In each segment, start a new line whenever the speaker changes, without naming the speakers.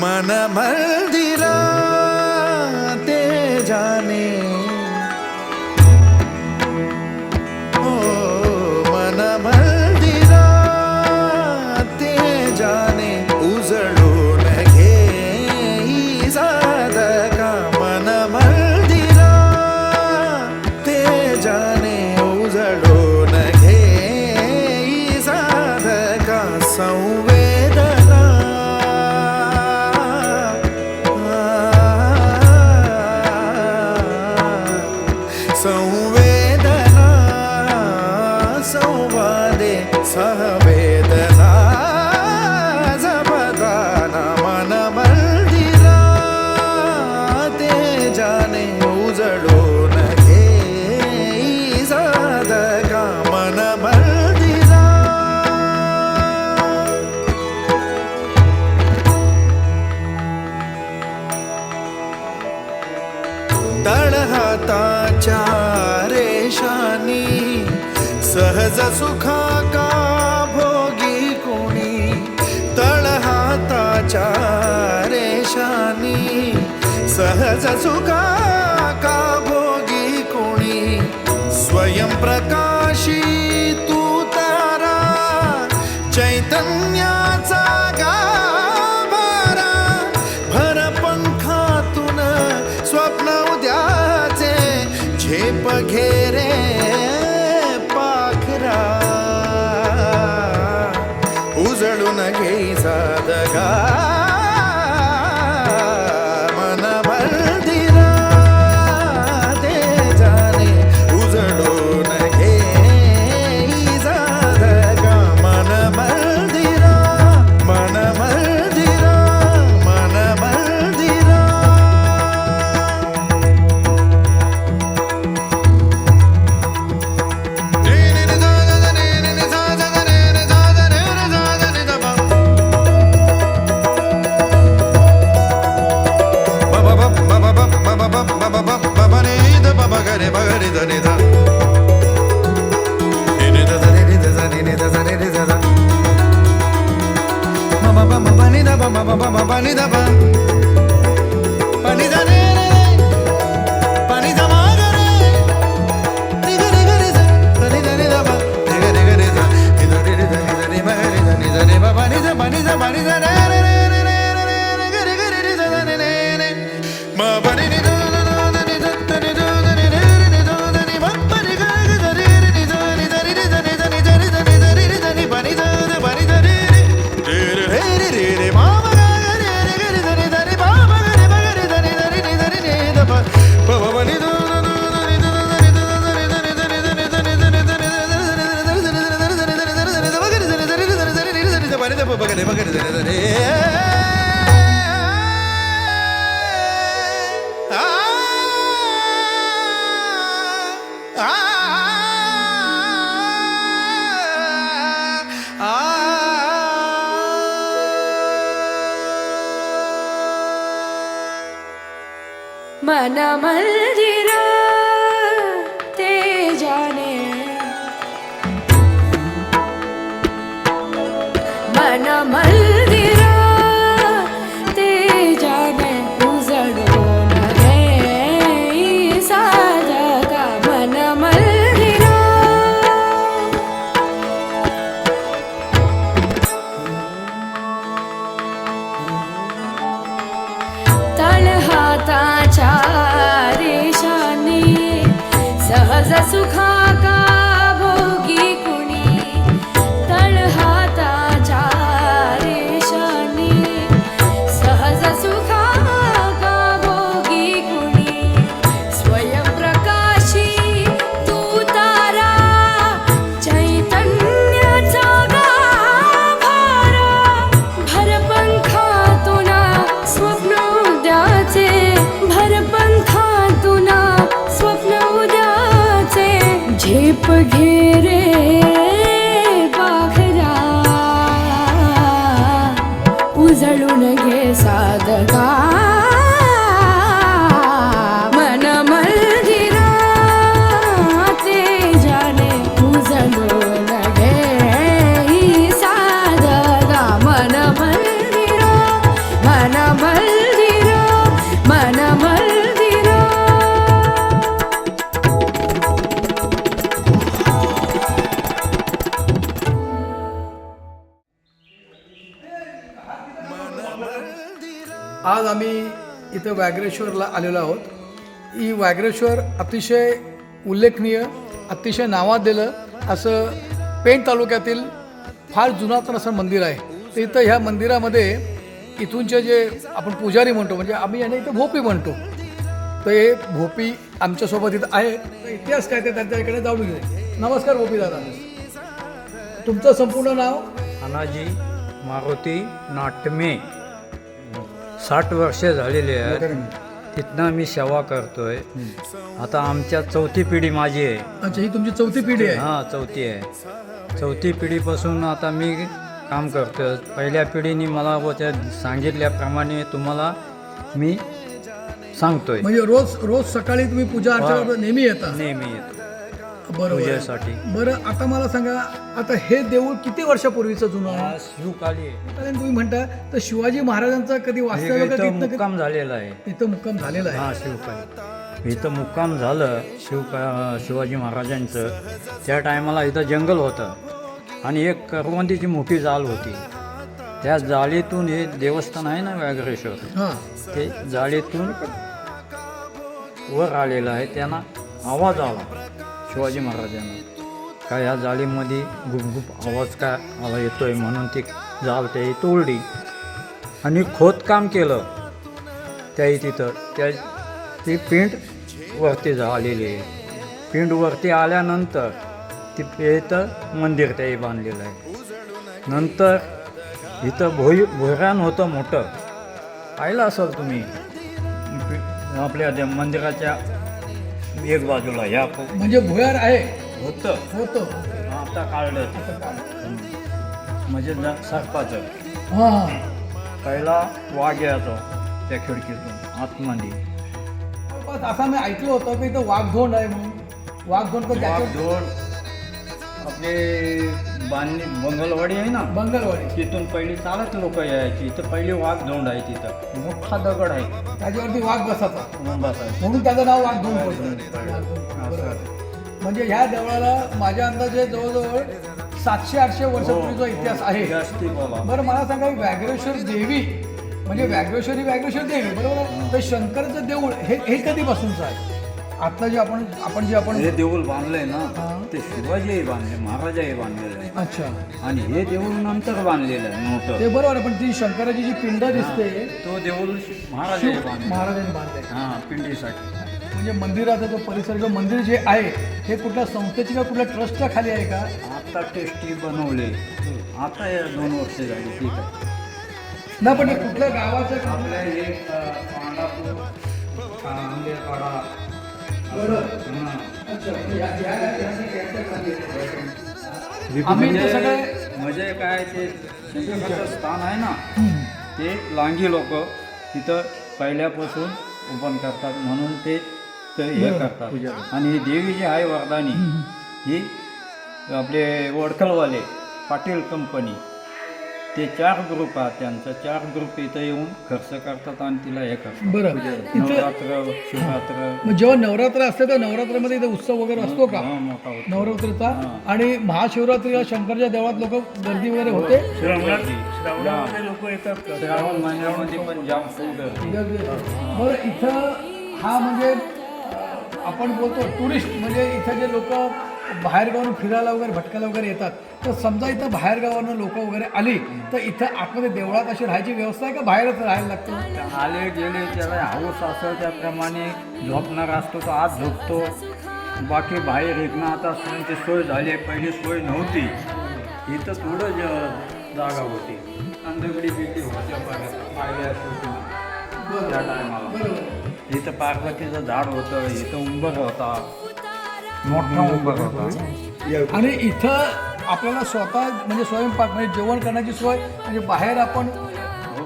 मन मंदिरा ते जाने ओ मन मंदिरा ते जाने उजळून घे साधका मन मंदिरा ते जाने उजळून घे साधका संवेदना संवेदना संवादे सहवेदना जपदाना मन मंदिरा ते जाने उजळून घे साधका मन मंदिरा तळहाताच्या रेषानी सहज सुखा का भोगी कोणी तळहाताच्या रेषानी सहज सुखा का भोगी कोणी स्वयं प्रकाशी तू तारा चैतन्याचा गाभारा भर पंखातून स्वप्न उद्याचे झेप घेरे पाखरा उजळून घे साधका मन मंदिरा ते जाने उजळून घे साधका मन मंदिरा मन मंदिरा मन मंदिरा
मन मंदिरा ते जाने मन मंदिरा ते जाने उजळून घे साधका मन मंदिरा तळहाताच्या रेषानी सहज सुखा का भोगी कुणी तळहाताच्या
आज आम्ही इथं व्याघ्रेश्वरला आलेलो आहोत. ही व्याघ्रेश्वर अतिशय उल्लेखनीय, अतिशय नावाजलेलं असं पेण तालुक्यातील फार जुनातन असं मंदिर आहे. तर इथं ह्या मंदिरामध्ये इथूनचे जे आपण पुजारी म्हणतो, म्हणजे आम्ही यांना इथं भोपी म्हणतो, तर हे भोपी आमच्यासोबत इथं आहे. तर इतिहास काय ते त्यांच्या इकडे जाऊन घेऊ. नमस्कार भोपी दादा, तुमचं संपूर्ण नाव?
अनाजी मारुती नाटमे. 60 वर्षे झालेली आहेत. तिथनं मी सेवा करतोय. आता आमच्या चौथी पिढी माझी आहे.
अच्छा, ही तुमची चौथी पिढी आहे?
हां, चौथी आहे. चौथी पिढीपासून आता मी काम करतोय. पहिल्या पिढीने मला त्या सांगितल्याप्रमाणे तुम्हाला मी सांगतोय.
म्हणजे रोज रोज सकाळी तुम्ही पूजा अर्चा नेहमी येता?
नेहमी येतो
बरोबर.
पूजेसाठी.
बरं, आता मला सांगा, आता हे देऊळ किती वर्षापूर्वीचं जुनं आहे?
हा शिवकाली आहे.
कारण तुम्ही म्हणता तर शिवाजी महाराजांचा कधी वास्तव्य
इथं
कधी
मुक्काम झालेला आहे.
इथं मुक्काम झालेला आहे?
हां, शिवकाली इथं मुक्काम झालं शिवाजी महाराजांचं. त्या टायमाला इथं जंगल होतं आणि एक करवंदीची मोठी जाळ होती. त्या जाळीतून हे देवस्थान आहे ना व्याघ्रेश्वर,
हां.
ते जाळीतून वर आलेलं आहे. त्यांना आवाज आला शिवाजी महाराजांना, का या जाळीमध्ये गुपगुप आवाज का आला येतोय, म्हणून ती जाळ त्याही तोडली आणि खोदकाम केलं. त्याही तिथं ती पिंड वरती झालेली आहे. पिंड वरती आल्यानंतर ती इथं मंदिर त्याही बांधलेलं आहे. नंतर इथं भोयरान होतं मोठं, पाहिलं असेल तुम्ही आपल्या त्या मंदिराच्या एक बाजूला. ह्या
म्हणजे भुयार आहे?
होतं. आता काढलं म्हणजे सरपाचं.
हां हां.
पहिला वाघ यायचो त्या खिडकीतून आतमध्ये.
असं मी ऐकलं होतं की इथं वाघधोंड आहे म्हणून. वाघधोंड पण
वाघधोड आपले बंगलवाडी आहे ना,
बंगलवाडी,
तिथून पहिली चालत लोक यायची. इथं पहिली वाघधोंड आहे. तिथं मोठा दगड आहे,
त्याच्यावरती वाघ बसायचा
बसायचं.
म्हणून त्याचं नाव वाघधोंड पडलं. म्हणजे ह्या देवळाला माझ्या अंदाजे जवळजवळ 700-800 वर्षापूर्वीचा इतिहास आहे.
जास्ती बोला.
बरं, मला सांगा, व्याघ्रेश्वर देवी म्हणजे व्याघ्रेश्वर ही व्याघ्रेश्वर देवी, बरोबर आहे? तर शंकराचं देऊळ हे कधीपासूनचं आहे? आता जे आपण
हे देऊळ बांधलंय ना,
हां.
ते शिवाजी बांधले, महाराजाही बांधलेलं आहे.
अच्छा.
आणि हे देऊळ नंतर बांधलेलं आहे मोठं.
ते बरोबर आहे, पण ती शंकराची जी पिंड दिसते
तो देऊळ महाराजाही बांधले.
महाराजांनी बांधले.
हां, पिंडीसाठी.
म्हणजे मंदिराचा जो परिसर, जो मंदिर जे आहे, हे कुठल्या संस्थेची का कुठल्या ट्रस्टच्या खाली आहे का?
आता टेस्टी बनवले. आता हे 2 वर्ष झाली. ठीक आहे.
ना, पण हे कुठल्या गावाचं का?
आपल्या हे पांडापूर, आंबेपाडा.
अच्छा.
आम्ही
ते सगळे
म्हणजे काय ते शंकराचं स्थान आहे ना, ते लांगी लोक तिथं पहिल्यापासून ओपन करतात, म्हणून ते हे करतात. आणि ही देवी जी आहे वरदानी, ही आपले वडखलवाले पाटील कंपनी, ते 4 ग्रुप आहेत. त्यांचा 4 ग्रुप इथं येऊन खर्च करतात आणि तिला हे करतात.
बरं.
नवरात्र, शिवरात्र.
मग जेव्हा नवरात्र असते तर नवरात्रामध्ये इथे उत्सव वगैरे असतो का?
मोठा होतो.
नवरात्रीचा. आणि महाशिवरात्रीला शंकरच्या देवळात लोक गर्दी वगैरे होते?
श्रावणामध्ये लोक येतात. श्रावण महिन्यामध्ये पण जाम खूप गर्दी.
बरं, इथं हा म्हणजे आपण बोलतो टुरिस्ट, म्हणजे इथं जे लोक बाहेरगावावरून फिरायला वगैरे भटकायला वगैरे येतात, तर समजा इथं बाहेरगावावरून लोक वगैरे आली तर इथं आतमध्ये देवळात अशी राहायची व्यवस्था आहे का बाहेरच राहायला लागतं?
आले गेले, त्याला हाऊस असेल त्याप्रमाणे झोपणार असतो तो आत झोपतो. बाकी बाहेर येत ना. आता त्यांची सोय झाली आहे, पहिली सोय नव्हती. इथं थोडं जागा होती, अंधगडी बिटी होत्या पाहिल्या त्या टायमाला. इथं पार्वतीचं झाड होतं, इथं उंबर होता, मोठा उंबर होता.
आणि इथं आपल्याला स्वतः म्हणजे स्वयंपाक म्हणजे जेवण करण्याची सोय, म्हणजे बाहेर आपण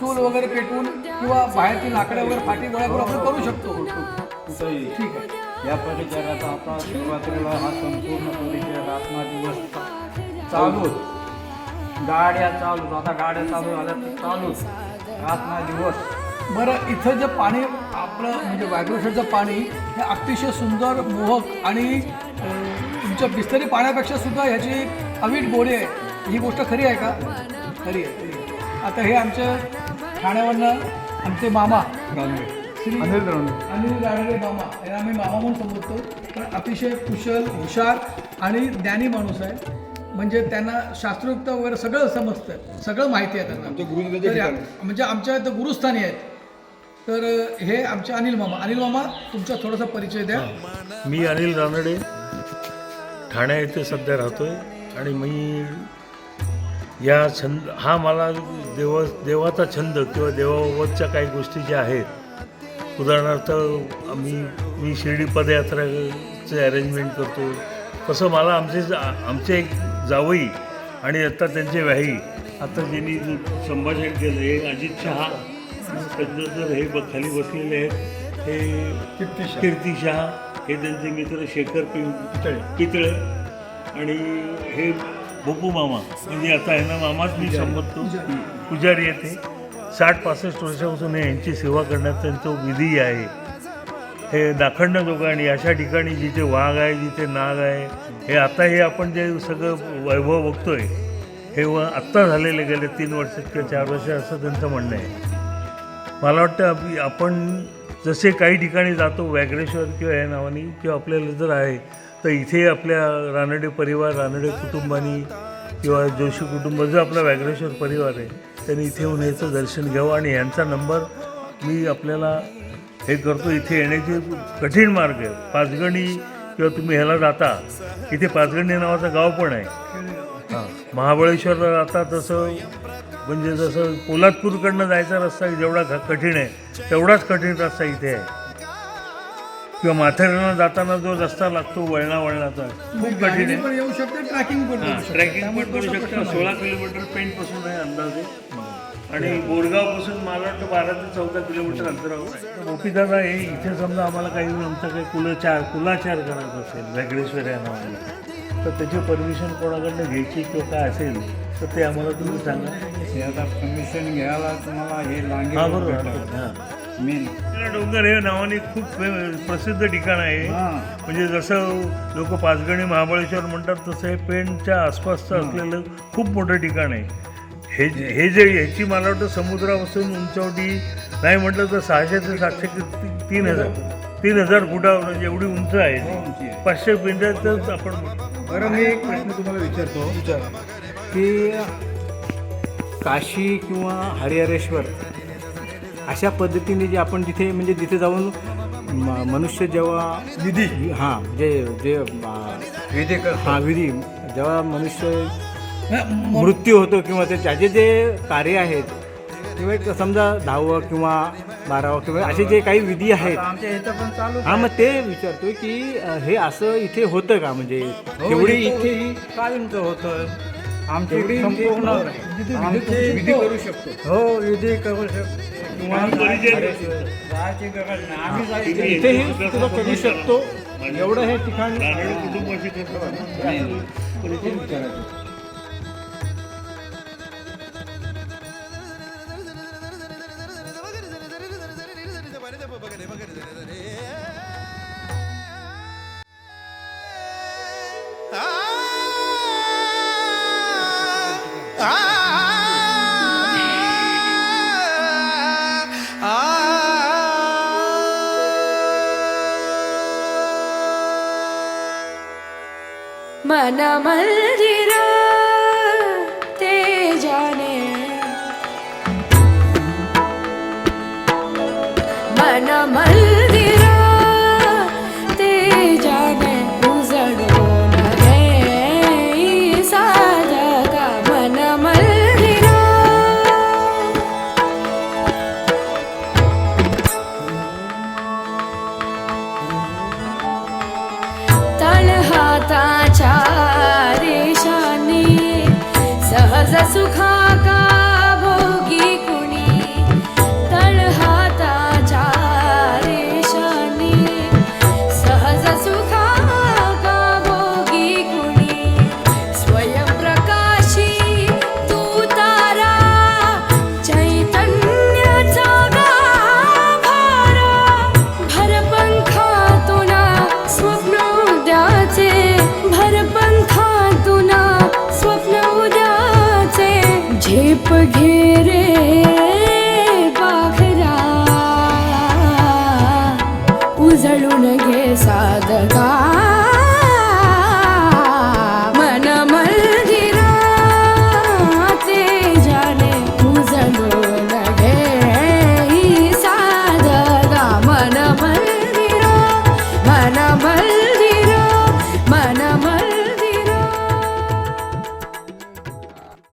चूल वगैरे पेटवून किंवा बाहेरची लाकडं वगैरे फाटी गोळा करून आपण करू शकतो.
कुठंही.
ठीक आहे.
या परिसरात आता शिवरात्रीला हा संपूर्ण परिसर आत्मा दिवस चालूच. गाड्या चालूच. आता गाड्या चालू झाल्या तर चालूच आत्मा दिवस.
बरं, इथं जे पाणी आपलं म्हणजे व्याघ्रेश्वरचं पाणी हे अतिशय सुंदर, मोहक आणि तुमच्या बिस्तरी पाण्यापेक्षा सुद्धा ह्याची अवीट गोडी आहे. ही गोष्ट खरी आहे का? खरी आहे. आता हे आमच्या ठाण्यावरनं आमचे मामा श्री अनिल रानडे मामा यांना आम्ही मामा म्हणून संबोधतो. पण अतिशय कुशल, हुशार आणि ज्ञानी माणूस आहे. म्हणजे त्यांना शास्त्रोक्त वगैरे सगळं समजतं, सगळं माहिती आहे त्यांना. तर म्हणजे आमच्या इथं गुरुस्थानी आहेत. तर हे आमचे अनिल मामा. अनिल मामा, तुमचा थोडासा परिचय द्या.
मी अनिल रानडे ठाणे येथे सध्या राहतोय आणि मी या हा मला देवाचा छंद किंवा देवाबाबतच्या काही गोष्टी ज्या आहेत, उदाहरणार्थ मी शिर्डी पदयात्राचे अरेंजमेंट करतो. तसं मला आमचे एक जावई आणि आता त्यांचे व्याही, आता ज्यांनी संभाषण केलं हे अजित शहा, त्याच्यानंतर हे खाली बसलेले आहेत हे कीर्ती शहा, हे त्यांचे मित्र शेखर पितळे आणि हे बप्पू मामा, म्हणजे आता ह्यांना मामाच मी संबोधतो, पुजारी येते. 60-65 वर्षापासून यांची सेवा करण्याचा त्यांचा विधी आहे. हे दाखडण्याजोगं आणि अशा ठिकाणी जिथे वाघ आहे, जिथे नाग आहे, हे आपण जे सगळं वैभव बघतोय हे आत्ता झालेले गेले 3 वर्ष किंवा 4 वर्ष असं त्यांचं म्हणणं आहे. मला वाटतं आपण जसे काही ठिकाणी जातो व्याघ्रेश्वर किंवा या नावानी किंवा आपल्याला जर आहे तर इथे आपल्या रानडे परिवार, रानडे कुटुंबानी किंवा जोशी कुटुंब जो आपला व्याघ्रेश्वर परिवार आहे त्यांनी इथे येऊन याचं दर्शन घ्यावं. आणि यांचा नंबर मी आपल्याला हे करतो. इथे येण्याचे कठीण मार्ग आहे. पाचगणी किंवा तुम्ही ह्याला जाता, इथे पाचगणी नावाचं गाव पण आहे. हां, महाबळेश्वरला जाता तसं म्हणजे जसं पोलादपूरकडनं जायचा रस्ता जेवढा कठीण आहे तेवढाच कठीण रस्ता इथे आहे. किंवा माथेरानला जाताना जो रस्ता लागतो वळणाचा खूप कठीण आहे.
येऊ शकते, ट्रॅकिंग पण
ट्रॅकिंग पण करू शकता. 16 किलोमीटर पेंटपासून आहे अंदाजे आणि बोरगावपासून मला वाटतं 12 ते 14 किलोमीटर अंतरावर आहे. मोपीदादा हे इथे समजा आम्हाला काही आमचा काही कुलाचार करायचा असेल व्याघ्रेश्वर या नावाला तर त्याची परमिशन कोणाकडनं घ्यायची किंवा काय असेल तर ते आम्हाला तुम्ही सांगा.
आता परमिशन घ्यायला तुम्हाला हे लांगे
हां बरोबर. हां,
मेन
डोंगर हे नावाने खूप प्रसिद्ध ठिकाण आहे. म्हणजे जसं लोक पाचगणी महाबळेश्वर म्हणतात तसं हे पेणच्या आसपासचं असलेलं खूप मोठं ठिकाण आहे. हे जे ह्याची मला वाटतं समुद्रापासून उंचवटी नाही म्हटलं तर 600 ते 700 3,000 फुटावर म्हणजे एवढी उंच आहे. 500 पिंड्यातच आपण.
बरं, मी एक प्रश्न तुम्हाला विचारतो की काशी किंवा हरिहरेश्वर अशा पद्धतीने जे आपण तिथे जाऊन मनुष्य जेव्हा विधी विधी जेव्हा मनुष्य मृत्यू होतो किंवा त्याचे जे कार्य आहेत किंवा एक समजा 10व किंवा 12व किंवा असे जे काही विधी आहेत
आमच्या इथं पण चालू
हां, मग ते विचारतोय की हे असं इथे होतं का? म्हणजे एवढी
इथेही कायमचं होतं. आमची संपूर्ण
विधी करू शकतो.
हो, विधी करू शकतो. जायची गरज नाही. आम्ही जायचं
इथेही सुद्धा करू शकतो. एवढं हे ठिकाण
कुटुंबाची करतो.
मन मंदिरा ते जाने, मन मंदिरा ते जाने उजळून रे साधका. मन मंदिरा तळहाताच्या रेषांनी सहज सुखा का भोगी कुणी. तळहाताच्या रेषांनी सहज सुखा का भोगी कुणी. स्वयंप्रकाशी तू तारा चैतन्याचा गाभारा. भरपंखातून स्वप्न उद्याचे, भरपंखातून स्वप्न उद्याचे. झळून घे साधका